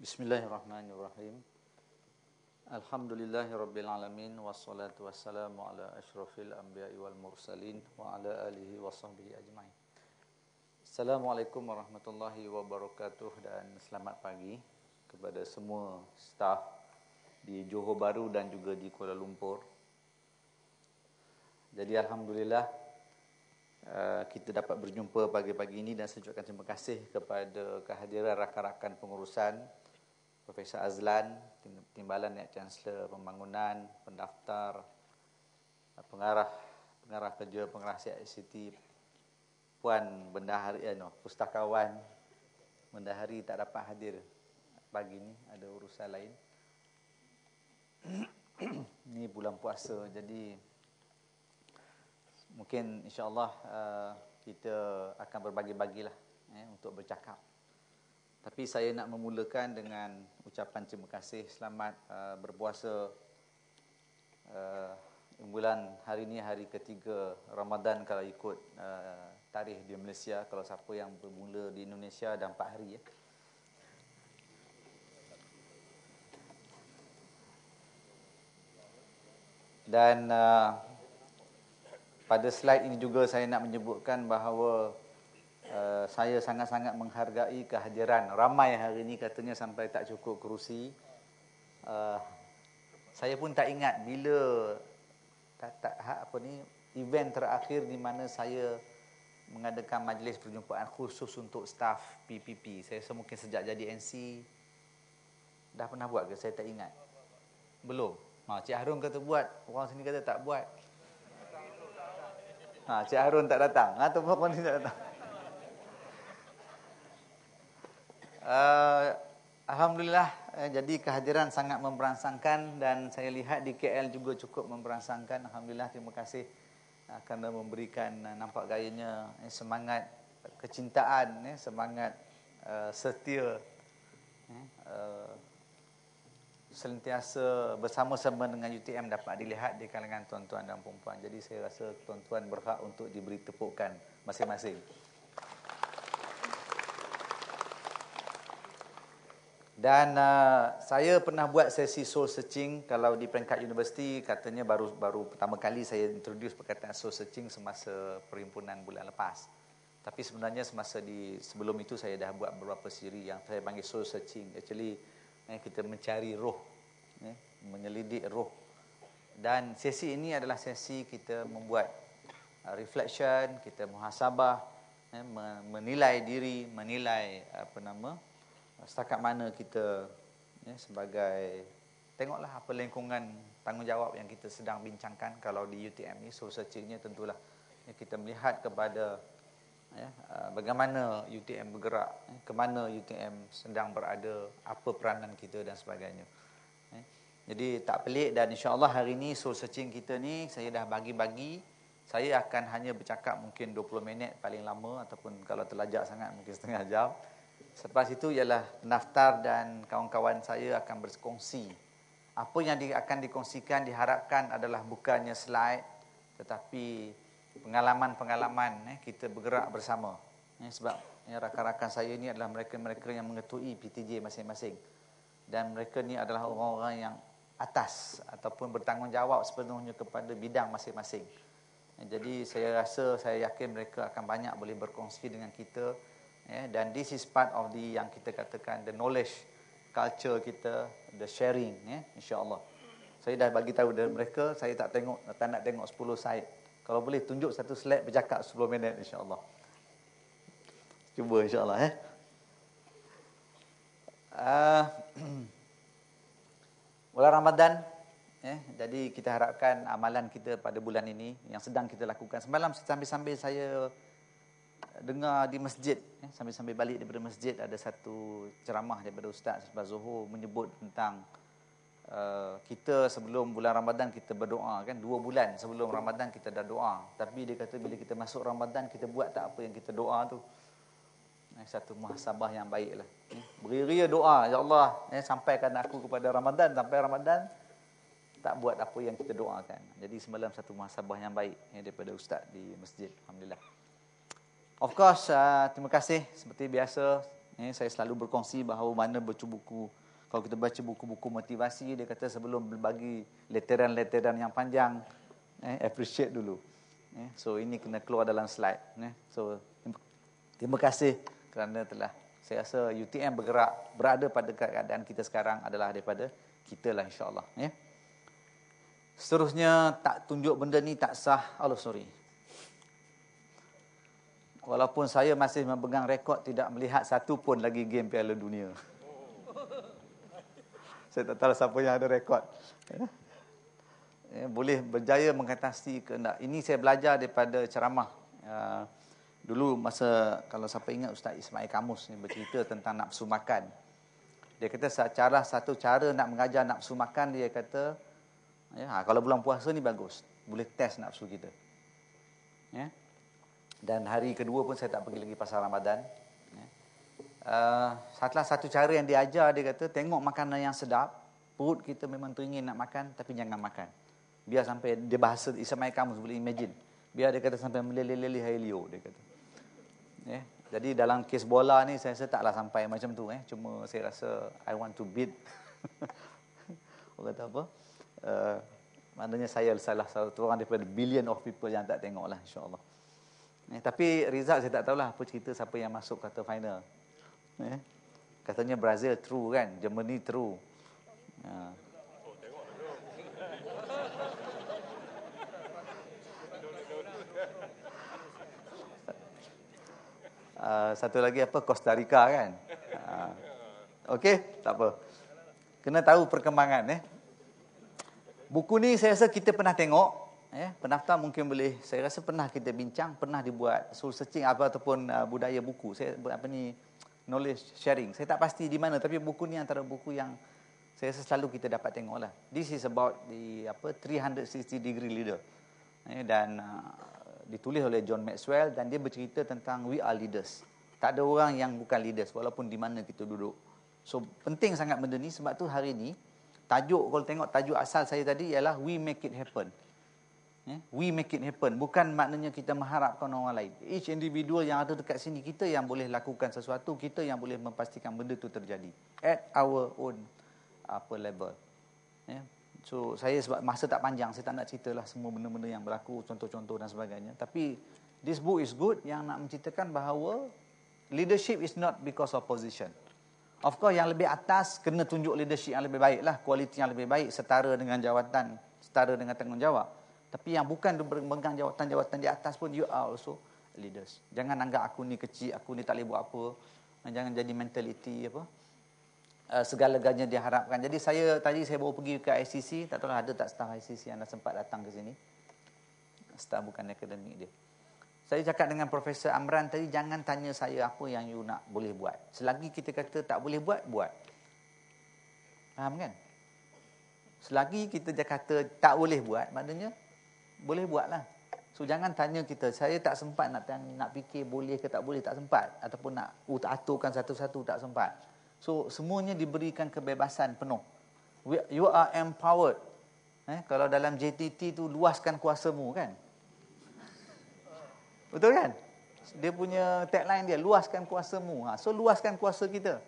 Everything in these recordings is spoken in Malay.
Bismillahirrahmanirrahim. Alhamdulillahirrabbilalamin. Wassalatu wassalamu ala ashrafil anbiya'i wal mursalin wa ala alihi wa sahbihi ajma'in. Assalamualaikum warahmatullahi wabarakatuh dan selamat pagi kepada semua staf di Johor Bahru dan juga di Kuala Lumpur. Jadi alhamdulillah kita dapat berjumpa pagi-pagi ini dan saya ucapkan terima kasih kepada kehadiran rakan-rakan pengurusan Profesor Azlan, Timbalan Naib Chancellor Pembangunan, pendaftar, pengarah kerja, pengarah CICT, Puan Bendahari, pustakawan Bendahari tak dapat hadir pagi ini, ada urusan lain. Ini bulan puasa, jadi mungkin insya-Allah kita akan berbagi-bagilah untuk bercakap. Tapi saya nak memulakan dengan ucapan terima kasih, selamat berpuasa bulan hari ini, hari ketiga Ramadan kalau ikut tarikh di Malaysia. Kalau siapa yang bermula di Indonesia dah 4 hari ya. Dan pada slide ini juga saya nak menyebutkan bahawa saya sangat-sangat menghargai kehadiran ramai hari ini, katanya sampai tak cukup kerusi. Saya pun tak ingat bila event terakhir di mana saya mengadakan majlis perjumpaan khusus untuk staf PPP. Saya rasa mungkin sejak jadi NC dah pernah buat ke, saya tak ingat. Belum. Cik Harun kata buat, orang sini kata tak buat. Cik Harun tak datang, atau orang sini tak datang. Alhamdulillah, jadi kehadiran sangat memberangsangkan dan saya lihat di KL juga cukup memberangsangkan. Alhamdulillah, terima kasih kerana memberikan nampak gayanya semangat kecintaan, semangat setia, sentiasa bersama-sama dengan UTM dapat dilihat di kalangan tuan-tuan dan puan-puan. Jadi saya rasa tuan-tuan berhak untuk diberi tepukan masing-masing. Dan saya pernah buat sesi soul searching. Kalau di peringkat universiti, katanya baru pertama kali saya introduce perkataan soul searching semasa perhimpunan bulan lepas. Tapi sebenarnya sebelum itu saya dah buat beberapa siri yang saya panggil soul searching. Actually kita mencari roh, menyelidik roh. Dan sesi ini adalah sesi kita membuat reflection, kita muhasabah, menilai diri, menilai setakat mana kita sebagai, tengoklah apa lingkungan tanggungjawab yang kita sedang bincangkan. Kalau di UTM ni soul searchingnya tentulah kita melihat kepada bagaimana UTM bergerak, ke mana UTM sedang berada, apa peranan kita dan sebagainya. Jadi tak pelik, dan insya-Allah hari ini soul searching kita ni saya dah bagi-bagi. Saya akan hanya bercakap mungkin 20 minit paling lama, ataupun kalau terlajak sangat mungkin setengah jam. Selepas itu ialah pendaftar dan kawan-kawan saya akan berkongsi. Apa yang akan dikongsikan diharapkan adalah bukannya slide, tetapi pengalaman-pengalaman kita bergerak bersama. Sebab rakan-rakan saya ni adalah mereka-mereka yang mengetuai PTJ masing-masing. Dan mereka ni adalah orang-orang yang atas ataupun bertanggungjawab sepenuhnya kepada bidang masing-masing. Jadi saya yakin mereka akan banyak boleh berkongsi dengan kita. Dan this is part of yang kita katakan the knowledge culture kita, the sharing, insya-Allah. Saya dah bagi tahu dari mereka, saya tak nak tengok 10 slide. Kalau boleh tunjuk satu slide bercakap 10 minit insya-Allah. Cuba insya-Allah bulan Ramadan, jadi kita harapkan amalan kita pada bulan ini yang sedang kita lakukan. Semalam sambil-sambil saya dengar di masjid, sambil-sambil balik daripada masjid, ada satu ceramah daripada Ustaz Selepas Zuhur menyebut tentang kita sebelum bulan Ramadan kita berdoa kan, 2 bulan sebelum Ramadan kita dah doa. Tapi dia kata bila kita masuk Ramadan kita buat tak apa yang kita doa tu. Satu muhasabah yang baiklah. Beria-ria doa, ya Allah, sampaikan aku kepada Ramadan, sampai Ramadan tak buat apa yang kita doakan. Jadi semalam satu muhasabah yang baik daripada Ustaz di masjid. Alhamdulillah. Of course, terima kasih seperti biasa Saya selalu berkongsi bahawa mana baca buku, kalau kita baca buku-buku motivasi, dia kata sebelum berbagi letteran-letteran yang panjang, appreciate dulu. So ini kena keluar dalam slide. So terima kasih kerana telah, saya rasa UTM berada pada keadaan kita sekarang adalah daripada kita lah, insyaAllah. Seterusnya, tak tunjuk benda ni tak sah. Walaupun saya masih memegang rekod tidak melihat satu pun lagi game Piala Dunia. Saya tak tahu siapa yang ada rekod. Boleh berjaya mengatasi kehendak. Ini saya belajar daripada ceramah. Dulu masa, kalau siapa ingat Ustaz Ismail Kamus ni bercerita tentang nafsu makan. Dia kata satu cara nak mengajar nafsu makan, dia kata, kalau bulan puasa ni bagus, boleh test nafsu kita. Dan hari kedua pun saya tak pergi lagi pasal Ramadan. Salah satu cara yang dia ajar, dia kata tengok makanan yang sedap, perut kita memang teringin nak makan, tapi jangan makan. Biar sampai, dia bahasa Ismail Kamus, boleh imagine, biar dia kata sampai meleleh-leleh air liur, dia kata. Jadi dalam kes bola ni saya rasa taklah sampai macam tu. Cuma saya rasa I want to beat orang kata apa, maknanya saya salah satu orang daripada billion of people yang tak tengok lah, insyaAllah. Tapi result saya tak tahulah apa cerita, siapa yang masuk kata final. Katanya Brazil true kan, Germany true. Satu lagi apa, Costa Rica kan. Okey, tak apa. Kena tahu perkembangan. Buku ni saya rasa kita pernah tengok. Pendaftar mungkin boleh, saya rasa pernah kita bincang, pernah dibuat soul searching ataupun budaya buku. Saya knowledge sharing. Saya tak pasti di mana, tapi buku ni antara buku yang saya rasa selalu kita dapat tengok lah. This is about the 360 degree leader. Dan ditulis oleh John Maxwell, dan dia bercerita tentang we are leaders. Tak ada orang yang bukan leaders walaupun di mana kita duduk. So penting sangat benda ni, sebab tu hari ni tajuk, kalau tengok tajuk asal saya tadi ialah we make it happen. We make it happen. Bukan maknanya kita mengharapkan orang lain. Each individual yang ada dekat sini, kita yang boleh lakukan sesuatu, kita yang boleh memastikan benda tu terjadi at our own level. So saya sebab masa tak panjang, saya tak nak ceritalah semua benda-benda yang berlaku, contoh-contoh dan sebagainya. Tapi this book is good, yang nak menceritakan bahawa leadership is not because of position. Of course yang lebih atas kena tunjuk leadership yang lebih baik lah, kualiti yang lebih baik, setara dengan jawatan, setara dengan tanggungjawab. Tapi yang bukan memegang jawatan-jawatan di atas pun, you are also leaders. Jangan anggap aku ni kecil, aku ni tak boleh buat apa. Jangan jadi mentality segala-galanya diharapkan. Jadi tadi saya baru pergi ke ICC, tak tahu ada tak staf ICC yang dah sempat datang ke sini. Staf bukan akademik dia. Saya cakap dengan Profesor Amran tadi, jangan tanya saya apa yang you nak boleh buat. Selagi kita kata tak boleh buat, buat. Faham kan? Selagi kita kata tak boleh buat, maknanya boleh buatlah. So jangan tanya kita, saya tak sempat nak fikir boleh ke tak boleh, tak sempat. Ataupun nak aturkan satu-satu, tak sempat. So semuanya diberikan kebebasan penuh. You are empowered. Kalau dalam JTT tu, luaskan kuasamu kan. Betul kan? Dia punya tagline dia, luaskan kuasamu. So luaskan kuasa kita.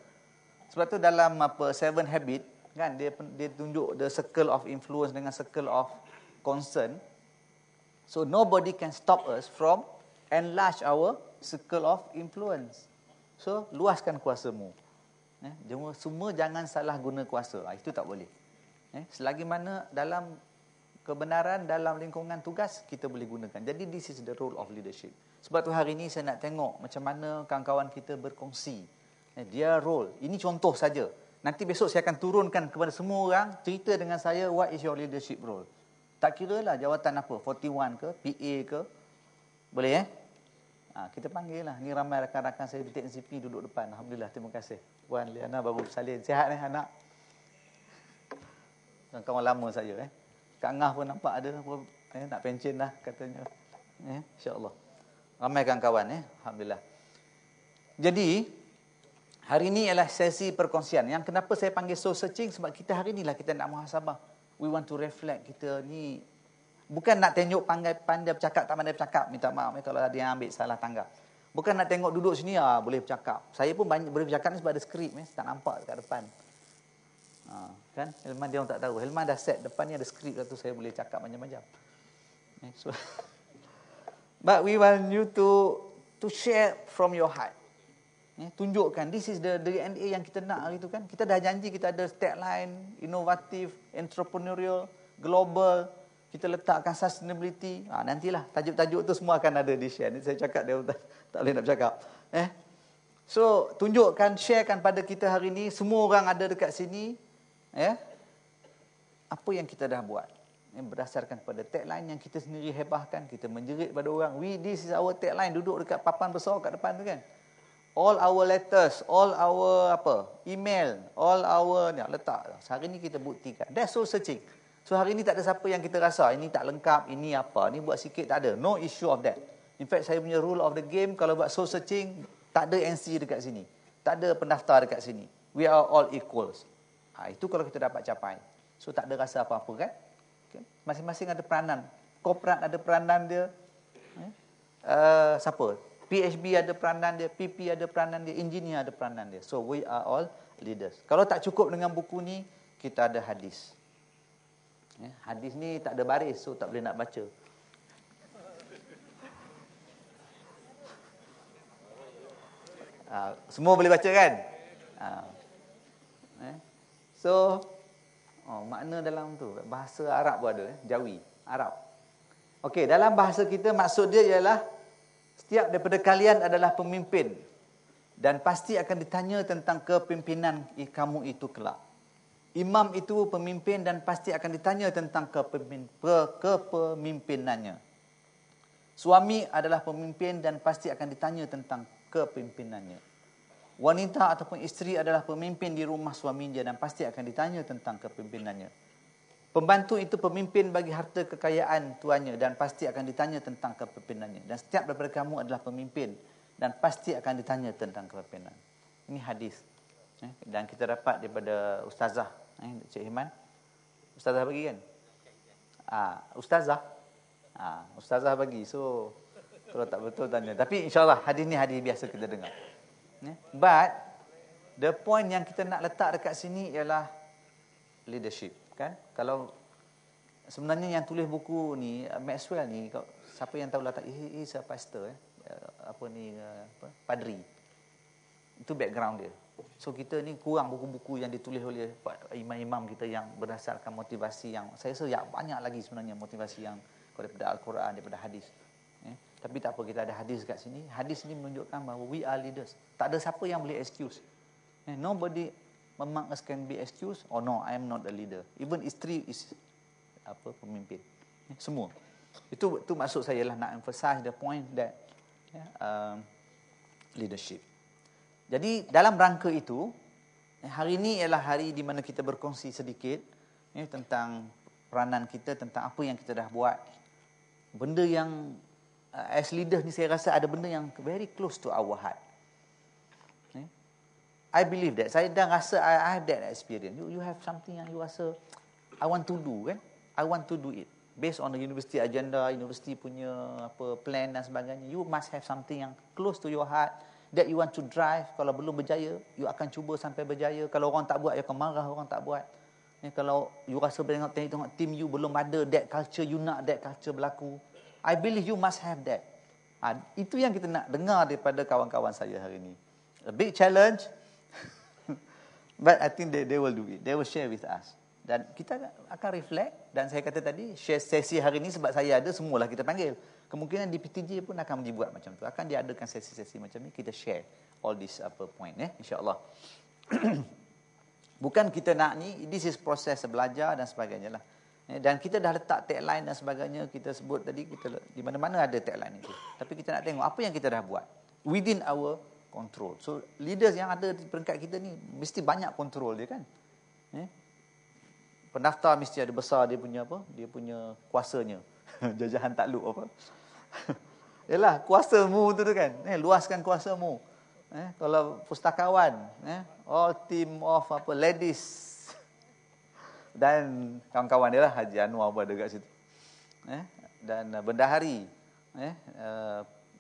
Sebab tu dalam Seven Habit kan, dia tunjuk the circle of influence dengan circle of concern. So nobody can stop us from enlarge our circle of influence. So luaskan kuasamu. Semua jangan salah guna kuasa. Itu tak boleh. Selagi mana dalam kebenaran, dalam lingkungan tugas, kita boleh gunakan. Jadi this is the role of leadership. Sebab tu hari ni saya nak tengok macam mana kawan-kawan kita berkongsi dia role. Ini contoh saja. Nanti besok saya akan turunkan kepada semua orang, cerita dengan saya, what is your leadership role. Tak kira lah jawatan apa, 41 ke, PA ke, boleh kita panggil lah. Ni ramai rakan-rakan saya di TNCP duduk depan. Alhamdulillah, terima kasih. Puan Liana, Babu Salin, sihat anak? Kawan lama saya Kak Ngah pun nampak ada nak pencen lah katanya. InsyaAllah. Ramai kawan-kawan Alhamdulillah. Jadi hari ini ialah sesi perkongsian. Yang kenapa saya panggil soul searching, sebab kita hari inilah kita nak muhasabah. We want to reflect. Kita ni bukan nak tunjuk pandai bercakap, tak pandai bercakap. Minta maaf kalau ada yang ambil salah tanggap. Bukan nak tengok duduk sini, boleh bercakap. Saya pun banyak boleh bercakap ni sebab ada skrip, tak nampak dekat depan. Kan? Helman dia orang tak tahu. Helman dah set, depan ni ada skrip tu, saya boleh cakap macam-macam. So, but we want you to share from your heart. Tunjukkan, this is the DNA yang kita nak hari tu kan. Kita dah janji kita ada tagline, inovatif, entrepreneurial, global. Kita letakkan sustainability. Nantilah tajuk-tajuk tu semua akan ada di share. Ni saya cakap dia tak boleh nak bercakap. So, tunjukkan, sharekan pada kita hari ni. Semua orang ada dekat sini. Apa yang kita dah buat. Berdasarkan pada tagline yang kita sendiri hebahkan. Kita menjerit pada orang. This is our tagline. Duduk dekat papan besar kat depan tu kan. All our letters, all our email, all our letak. Hari ni kita buktikan. That's soul searching. So hari ni tak ada siapa yang kita rasa ini tak lengkap, ini apa, ni buat sikit, tak ada. No issue of that. In fact, saya punya rule of the game, kalau buat soul searching, tak ada NC dekat sini. Tak ada pendaftar dekat sini. We are all equals. Itu kalau kita dapat capai. So tak ada rasa apa-apa kan. Okay. Masing-masing ada peranan. Korporat ada peranan dia. Siapa? PHB ada peranan dia, PP ada peranan dia, engineer ada peranan dia. So we are all leaders. Kalau tak cukup dengan buku ni, kita ada hadis. Hadis ni tak ada baris, so tak boleh nak baca. Semua boleh baca kan? So, makna dalam tu, bahasa Arab pun ada, Jawi, Arab. Okey, dalam bahasa kita maksud dia ialah setiap daripada kalian adalah pemimpin dan pasti akan ditanya tentang kepimpinan kamu itu kelak. Imam itu pemimpin dan pasti akan ditanya tentang kepemimpinannya. Suami adalah pemimpin dan pasti akan ditanya tentang kepimpinannya. Wanita ataupun isteri adalah pemimpin di rumah suaminya dan pasti akan ditanya tentang kepimpinannya. Pembantu itu pemimpin bagi harta kekayaan tuannya dan pasti akan ditanya tentang kepemimpinannya. Dan setiap daripada kamu adalah pemimpin dan pasti akan ditanya tentang kepemimpinan. Ini hadis. Dan kita dapat daripada Ustazah, Cik Himan. Ustazah bagi kan? Ustazah. Ustazah bagi. So, kalau tak betul tanya. Tapi insyaAllah hadis ni hadis biasa kita dengar. But, the point yang kita nak letak dekat sini ialah leadership. Kan? Kalau sebenarnya yang tulis buku ni Maxwell ni, siapa yang tahu latar, he is a pastor, padri. Itu background dia. So kita ni kurang buku-buku yang ditulis oleh imam-imam kita yang berdasarkan motivasi yang saya rasa banyak lagi sebenarnya motivasi yang daripada Al-Quran, daripada hadis. Tapi tak apa, kita ada hadis kat sini. Hadis ni menunjukkan bahawa we are leaders. Tak ada siapa yang boleh excuse. Nobody among us can be excused. Oh no, I am not a leader. Even isteri is pemimpin. Semua. Itu maksud saya lah nak emphasize the point that leadership. Jadi dalam rangka itu, hari ini ialah hari di mana kita berkongsi sedikit tentang peranan kita, tentang apa yang kita dah buat. Benda yang as leader ni saya rasa ada benda yang very close to our heart. I believe that. Saya dah rasa I have that experience. You have something yang you rasa I want to do kan? I want to do it. Based on the university agenda, university punya plan dan sebagainya. You must have something yang close to your heart that you want to drive. Kalau belum berjaya, you akan cuba sampai berjaya. Kalau orang tak buat, you akan marah orang tak buat. Kalau you rasa tengok team you belum ada that culture, you nak that culture berlaku. I believe you must have that. Itu yang kita nak dengar daripada kawan-kawan saya hari ini. A big challenge. But I think they will do it. They will share with us. Dan kita akan reflect. Dan saya kata tadi, share sesi hari ini sebab saya ada, semualah kita panggil. Kemungkinan di PTJ pun akan dibuat macam tu. Akan diadakan sesi-sesi macam ni. Kita share all this point. InsyaAllah. Bukan kita nak ni, this is proses belajar dan sebagainya lah. Dan kita dah letak tagline dan sebagainya. Kita sebut tadi, kita di mana-mana ada tagline itu. Tapi kita nak tengok apa yang kita dah buat. Within our control. So leaders yang ada di peringkat kita ni mesti banyak kontrol dia kan. Pendaftar mesti ada besar dia punya dia punya kuasanya. Jajahan takluk Yalah, kuasamu tu kan. Luaskan kuasamu. Kalau pustakawan, all team of ladies dan kawan-kawan dia lah, Haji Anwar pun ada kat situ. Dan bendahari,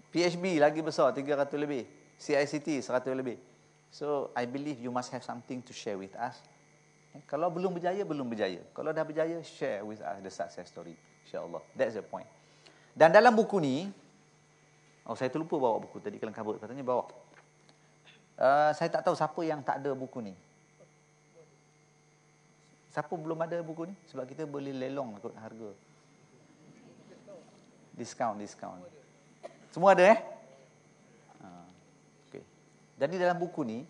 PHB lagi besar, 300 lebih. CICT 100 lebih. So, I believe you must have something to share with us. Kalau belum berjaya, belum berjaya. Kalau dah berjaya, share with us the success story. InsyaAllah. That's the point. Dan dalam buku ni, saya terlupa bawa buku tadi, kelang kabut. Katanya bawa. Saya tak tahu siapa yang tak ada buku ni. Siapa belum ada buku ni? Sebab kita boleh lelong ikut harga. Diskaun. Semua ada okay. Jadi dalam buku ni,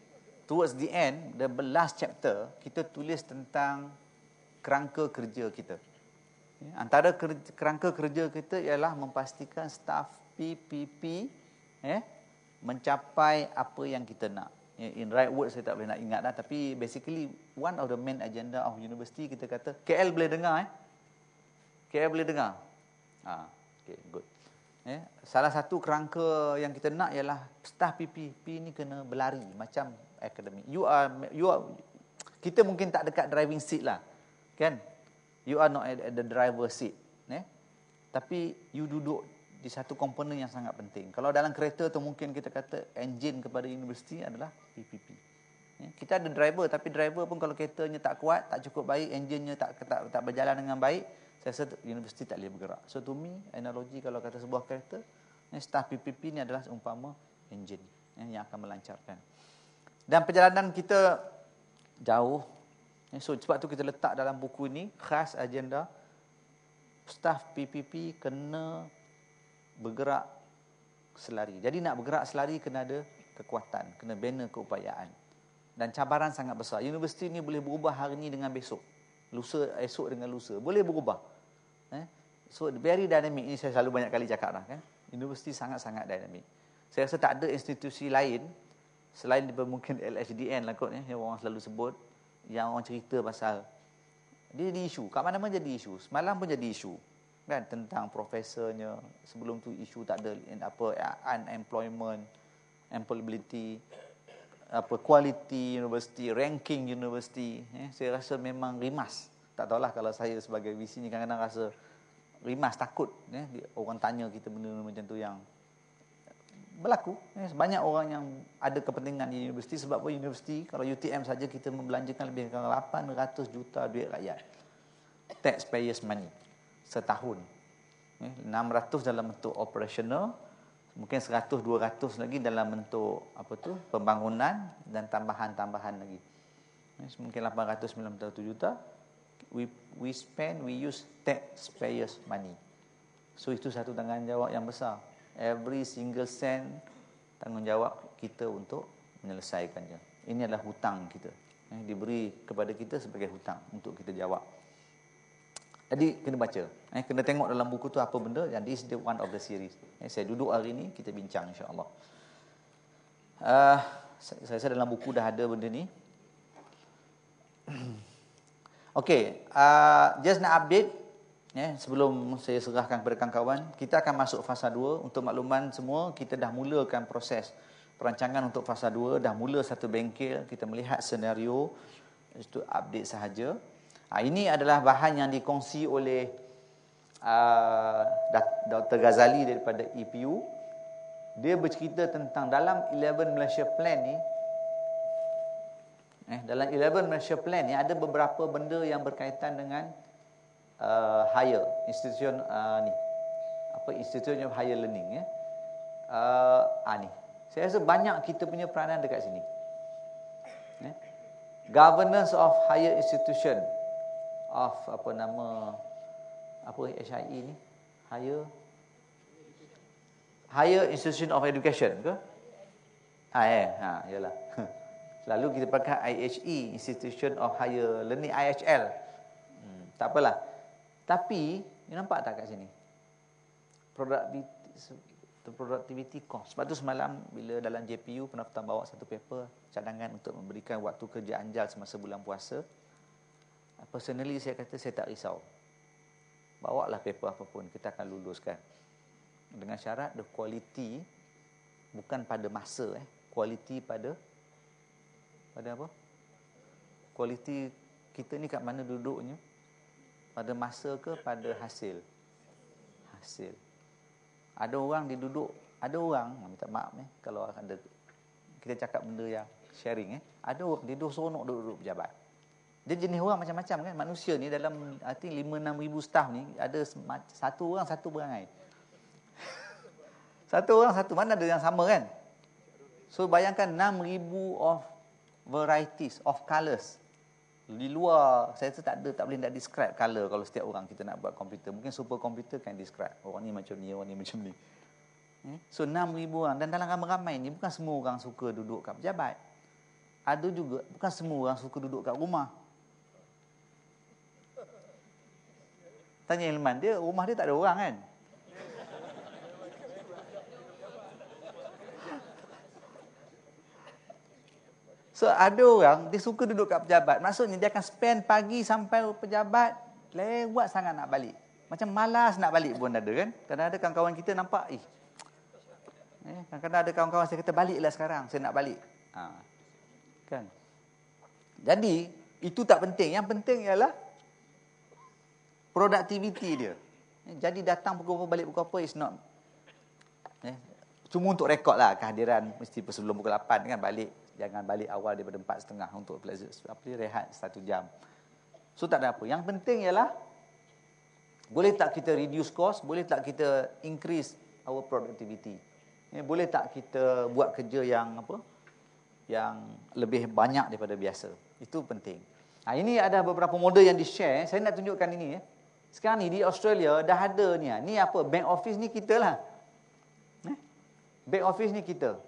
towards the end, the last chapter, kita tulis tentang kerangka kerja kita. Antara kerangka kerja kita ialah memastikan staf PPP mencapai apa yang kita nak. In right word saya tak boleh nak ingat dah, tapi basically one of the main agenda of university kita kata KL boleh dengar KL boleh dengar. Okay, good. Salah satu kerangka yang kita nak ialah staf PPP ni kena berlari macam akademik. You are kita mungkin tak dekat driving seat lah. Kan? You are not at the driver seat, tapi you duduk di satu komponen yang sangat penting. Kalau dalam kereta tu mungkin kita kata enjin kepada universiti adalah PPP. Kita ada driver, tapi driver pun kalau keretanya tak kuat, tak cukup baik, enjinnya tak berjalan dengan baik, saya rasa universiti tak boleh bergerak. So to me, analogi kalau kata sebuah kereta, staf PPP ni adalah umpama enjin yang akan melancarkan. Dan perjalanan kita jauh. So sebab tu kita letak dalam buku ni khas agenda staf PPP kena bergerak selari. Jadi nak bergerak selari kena ada kekuatan, kena bina keupayaan. Dan cabaran sangat besar. Universiti ni boleh berubah hari ni dengan besok. Esok dengan lusa. Boleh berubah. So very dynamic. Ini saya selalu banyak kali cakap dah kan. Universiti sangat-sangat dynamic. Saya rasa tak ada institusi lain selain mungkin LHDN lah kot yang orang selalu sebut, yang orang cerita pasal dia jadi isu. Kat mana-mana jadi isu. Semalam pun jadi isu. Kan, tentang profesornya. Sebelum tu isu tak ada unemployment, employability, quality university, ranking university. Saya rasa memang rimas. Tak tahulah kalau saya sebagai VC ni kadang-kadang rasa rimas, takut. Orang tanya kita benda macam tu yang berlaku. Banyak orang yang ada kepentingan di universiti. Sebab apa universiti, kalau UTM saja kita membelanjakan lebih kurang 800 juta duit rakyat. Taxpayers money. Setahun. 600 dalam bentuk operational, mungkin 100-200 lagi dalam bentuk pembangunan dan tambahan-tambahan lagi. Mungkin 897 juta. We use taxpayers money. So itu satu tanggungjawab yang besar. Every single cent tanggungjawab kita untuk menyelesaikannya. Ini adalah hutang kita. Diberi kepada kita sebagai hutang untuk kita jawab. Jadi kena baca, kena tengok dalam buku tu apa benda, dan this is the one of the series. Saya duduk hari ni, kita bincang insya-Allah. Saya rasa dalam buku dah ada benda ni. Okey, just nak update sebelum saya serahkan kepada kawan-kawan, kita akan masuk fasa 2. Untuk makluman semua, kita dah mulakan proses perancangan untuk fasa 2, dah mula satu bengkel, kita melihat senario, itu update sahaja. Ini adalah bahan yang dikongsi oleh Dr. Ghazali daripada EPU. Dia bercerita tentang dalam 11 Malaysia Plan ni, dalam 11 Malaysia Plan ni ada beberapa benda yang berkaitan dengan higher institution institution of higher learning. Ni saya rasa banyak kita punya peranan dekat sini. Governance of higher institution of HIE ni, higher institution of education ke? Yalah. Selalu kita pakai IHE, Institution of Higher Learning, IHL. Tak apalah. Tapi you nampak tak kat sini? Productivity cost. Sebab tu semalam bila dalam JPU Pendaftaran bawa satu paper cadangan untuk memberikan waktu kerja anjal semasa bulan puasa. Personally saya kata saya tak risau. Bawalah paper apapun, kita akan luluskan. Dengan syarat the quality bukan pada masa, quality pada apa? Quality kita ni kat mana duduknya? Pada masa ke pada hasil? Hasil. Ada orang dia duduk ada orang, minta maaf kalau ada kita cakap benda yang sharing ada orang dia seronok duduk pejabat. Dia jenis orang macam-macam kan. Manusia ni dalam I think 5-6 ribu staff ni ada satu orang satu perangai. Satu orang satu, mana ada yang sama kan? So bayangkan 6,000 of varieties of colours. Di luar saya tak boleh nak describe colour kalau setiap orang kita nak buat komputer. Mungkin super komputer kan describe. Orang ni macam ni, orang ni macam ni. So 6,000 orang, dan dalam ramai-ramai ni bukan semua orang suka duduk kat pejabat. Ada juga bukan semua orang suka duduk kat rumah. Tanya Ilman, rumah dia tak ada orang kan? So ada orang dia suka duduk kat pejabat. Maksudnya dia akan spend pagi sampai pejabat, lewat sangat nak balik. Macam malas nak balik pun ada kan? Kadang-kadang kawan-kawan kita nampak, kadang-kadang ada kawan-kawan saya kata, baliklah sekarang, saya nak balik. Kan? Jadi itu tak penting. Yang penting ialah productivity dia. Jadi datang pukul berapa, balik pukul apa is not. Cuma untuk rekod lah kehadiran, mesti sebelum pukul 8 kan balik. Jangan balik awal daripada 4.30 untuk rehat 1 jam. So tak ada apa. Yang penting ialah boleh tak kita reduce cost, boleh tak kita increase our productivity. Boleh tak kita buat kerja yang yang lebih banyak daripada biasa. Itu penting. Ini ada beberapa model yang di-share. Saya nak tunjukkan ini. Sekarang ni di Australia dah ada ni. Ni apa? Back office ni kita lah. Back office ni kita.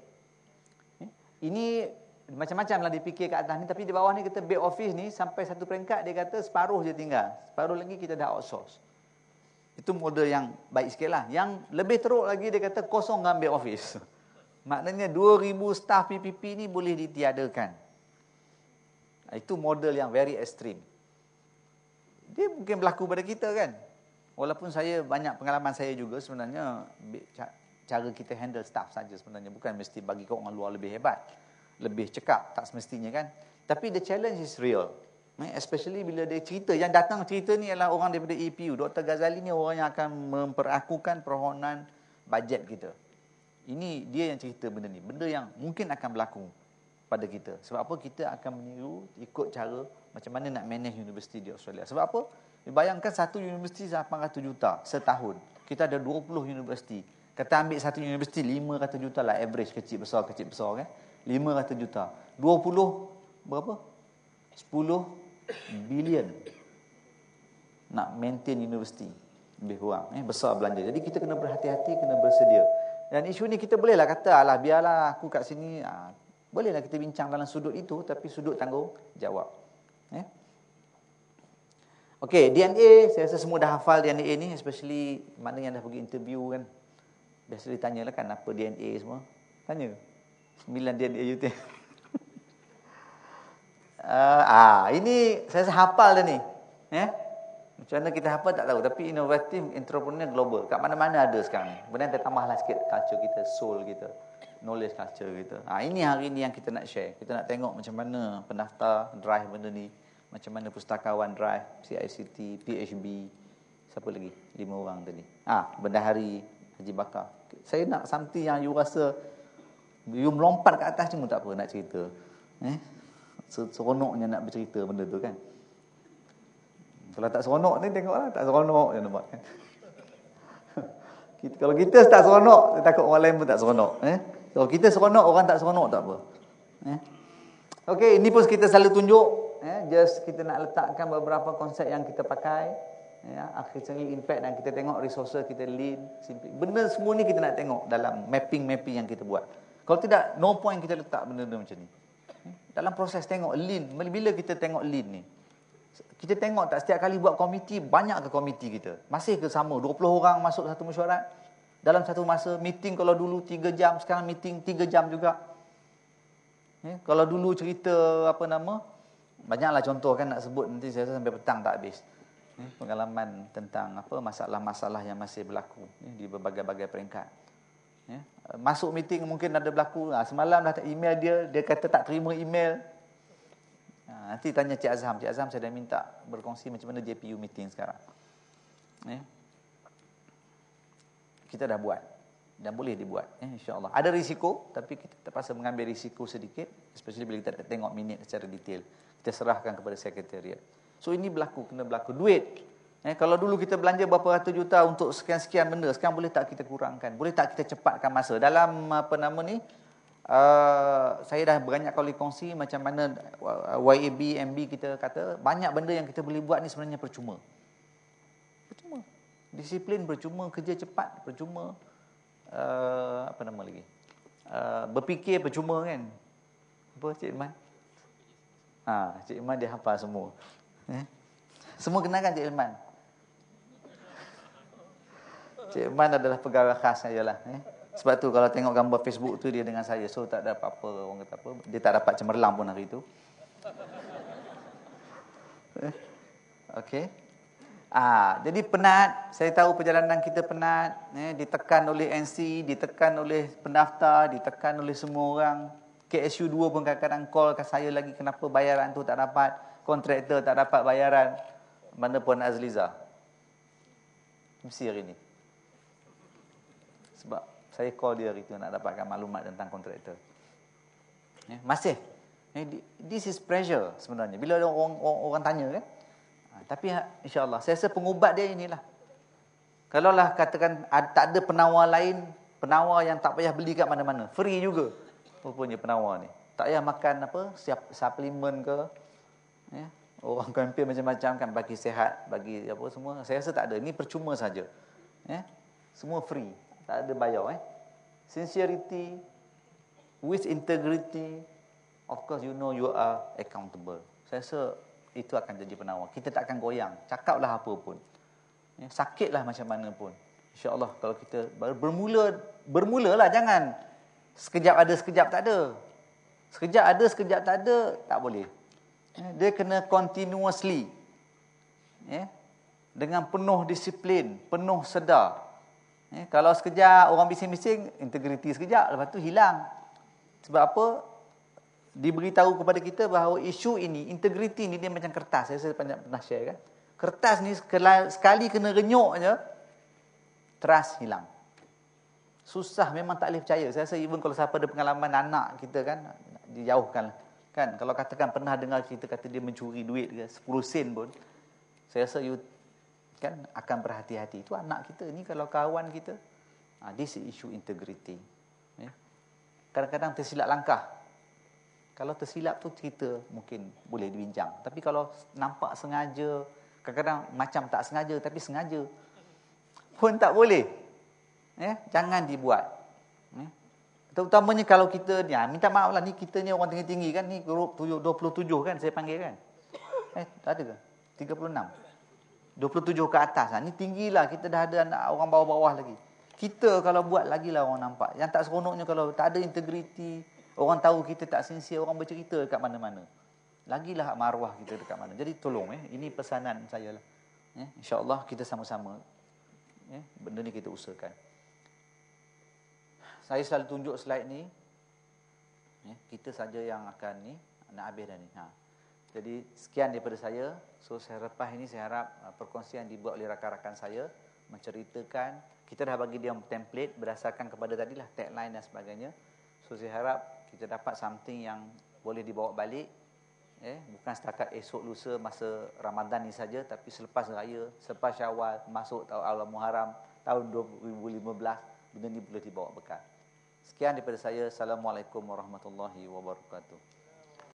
Ini macam-macam lah dipikir kat atas ni. Tapi di bawah ni kita back office ni sampai satu peringkat dia kata separuh je tinggal. Separuh lagi kita dah outsource. Itu model yang baik sikit lah. Yang lebih teruk lagi dia kata kosong dengan back office. Maknanya 2,000 staff PPP ni boleh ditiadakan. Itu model yang very extreme. Dia mungkin berlaku pada kita kan. Walaupun saya banyak pengalaman saya juga sebenarnya cara kita handle staff saja sebenarnya. Bukan mesti bagi kau orang luar lebih hebat, lebih cekap, tak semestinya kan. Tapi the challenge is real. Especially bila dia cerita, yang datang cerita ni adalah orang daripada EPU. Dr. Ghazali ni orang yang akan memperakukan permohonan bajet kita. Ini dia yang cerita benda ni. Benda yang mungkin akan berlaku pada kita. Sebab apa? Kita akan meniru, ikut cara macam mana nak manage universiti di Australia. Sebab apa? Bayangkan satu universiti 800 juta setahun. Kita ada 20 universiti. Kata ambil satu universiti 500 juta lah average, kecil besar kan. 500 juta. 20 berapa? 10 bilion nak maintain universiti. Lebih kurang. Besar belanja. Jadi kita kena berhati-hati, kena bersedia. Dan isu ni kita bolehlah kata, alah biarlah aku kat sini. Bolehlah kita bincang dalam sudut itu, tapi sudut tanggungjawab. Okey, DNA, saya rasa semua dah hafal DNA ni, especially mana yang dah pergi interview kan. Biasa ditanyalah kan apa DNA semua. Tanya. 9 DNA you tengok. Ini saya rasa hafal dah ni. Macam mana kita hafal tak tahu, tapi inovatif entrepreneur global. Kat mana-mana ada sekarang ni. Kemudian kita tambahlah sikit culture kita, soul kita, knowledge culture kita. Ini hari ni yang kita nak share. Kita nak tengok macam mana pendaftar drive benda ni. Macam mana pustakawan drive, CICT, PHB, siapa lagi? 5 orang tadi. Bendahari Haji Bakar. Saya nak something yang you rasa you melompat ke atas cuma tak apa nak cerita. Seronoknya nak bercerita benda tu kan. Kalau tak seronok ni tengoklah, tak seronok je nampak kan. Kalau kita tak seronok, saya takut orang lain pun tak seronok. Kalau kita seronok, orang tak seronok tak apa. Okey, ini pun kita selalu tunjuk. Just kita nak letakkan beberapa konsep yang kita pakai. Akhirnya impact, dan kita tengok resources kita lean. Benda semua ni kita nak tengok dalam mapping yang kita buat. Kalau tidak, no point kita letak benda-benda macam ni. Dalam proses tengok lean. Bila kita tengok lean ni, kita tengok tak setiap kali buat komiti, banyak ke komiti kita? Masih ke sama? 20 orang masuk satu mesyuarat dalam satu masa. Meeting kalau dulu 3 jam, sekarang meeting 3 jam juga. Kalau dulu cerita banyaklah contoh kan nak sebut, nanti saya rasa sampai petang tak habis. Pengalaman tentang masalah-masalah yang masih berlaku di berbagai-bagai peringkat. Masuk meeting mungkin ada berlaku. Semalam dah email dia kata tak terima email. Nanti tanya Cik Azham. Cik Azham saya dah minta berkongsi macam mana JPU meeting sekarang. Kita dah buat. dan boleh dibuat, insya-Allah. Ada risiko, tapi kita terpaksa mengambil risiko sedikit, especially bila kita tengok minit secara detail. Kita serahkan kepada sekretariat. So ini kena berlaku duit. Kalau dulu kita belanja berapa ratus juta untuk sekian-sekian benda, sekarang boleh tak kita kurangkan? Boleh tak kita cepatkan masa? Dalam saya dah banyak kali kongsi macam mana YAB, MB kita kata, banyak benda yang kita boleh buat ni sebenarnya percuma. Percuma. Disiplin percuma, kerja cepat percuma. Berfikir percuma kan. Apa Cik Ilman? Cik Ilman dia hafal semua. Semua kenal kan Cik Ilman? Cik Ilman adalah pegawai khas saya lah. Sebab tu kalau tengok gambar Facebook tu dia dengan saya, so tak ada apa-apa, orang kata apa, dia tak dapat cemerlang pun hari tu. Okey. Jadi penat, saya tahu perjalanan kita penat, ditekan oleh NC, ditekan oleh pendaftar, ditekan oleh semua orang. KSU 2 pun kadang-kadang call ke saya lagi, kenapa bayaran tu tak dapat, kontraktor tak dapat bayaran. Mana Puan Azliza? Mesti hari ni. Sebab saya call dia hari tu nak dapatkan maklumat tentang kontraktor. Masih. This is pressure sebenarnya. Bila orang tanya kan. Tapi insya-Allah saya rasa pengubat dia inilah. Kalaulah katakan tak ada penawar lain, penawar yang tak payah beli kat mana-mana, free juga rupanya penawar ni. Tak payah makan suplemen ke. Orang kempen macam-macam kan, bagi sihat, bagi apa semua. Saya rasa tak ada. Ini percuma saja. Semua free, tak ada bayar. Sincerity with integrity, of course you know you are accountable. Saya rasa itu akan jadi penawar. Kita tak akan goyang. Cakaplah apa pun. Sakitlah macam mana pun. InsyaAllah kalau kita bermulalah, jangan sekejap ada, sekejap tak ada. Sekejap ada, sekejap tak ada, tak boleh. Dia kena continuously. Dengan penuh disiplin, penuh sedar. Kalau sekejap orang bising-bising, integriti sekejap, lepas tu hilang. Sebab apa? Diberitahu kepada kita bahawa isu ini, integriti ni dia macam kertas. Saya pernah share kan. Kertas ni sekali kena renyuk je, trust hilang. Susah, memang tak boleh percaya. Saya rasa even kalau siapa ada pengalaman anak kita kan, dijauhkan kan. Kalau katakan pernah dengar kita kata dia mencuri duit ke 10 sen pun, saya rasa you kan akan berhati-hati. Itu anak kita ni, kalau kawan kita. This is issue integrity. Kadang-kadang tersilap langkah. Kalau tersilap tu cerita mungkin boleh dibincang. Tapi kalau nampak sengaja, kadang-kadang macam tak sengaja tapi sengaja, pun tak boleh. Jangan dibuat. Terutamanya kalau kita ni, minta maaf lah, ni kita ni orang tinggi-tinggi kan, ni grup 27 kan saya panggil kan. Tak ada ke? 36. 27 ke atas. Ni tinggilah, kita dah ada anak orang bawah-bawah lagi. Kita kalau buat lagilah orang nampak. Yang tak seronoknya kalau tak ada integriti, orang tahu kita tak sincere, orang bercerita dekat mana-mana. Lagilah maruah kita dekat mana. Jadi tolong, ini pesanan saya lah. InsyaAllah kita sama-sama, benda ni kita usahakan. Saya selalu tunjuk slide ni. Kita saja yang akan ni, nak habis dah ni. Jadi sekian daripada saya. So selepas ini saya harap perkongsian dibuat oleh rakan-rakan saya, menceritakan, kita dah bagi dia template berdasarkan kepada tadilah tagline dan sebagainya. So saya harap kita dapat something yang boleh dibawa balik, bukan setakat esok lusa masa Ramadan ni saja, tapi selepas raya, selepas Syawal, masuk tahun Muharram tahun 2015, benda ni boleh dibawa bekal. Sekian daripada saya. Assalamualaikum warahmatullahi wabarakatuh.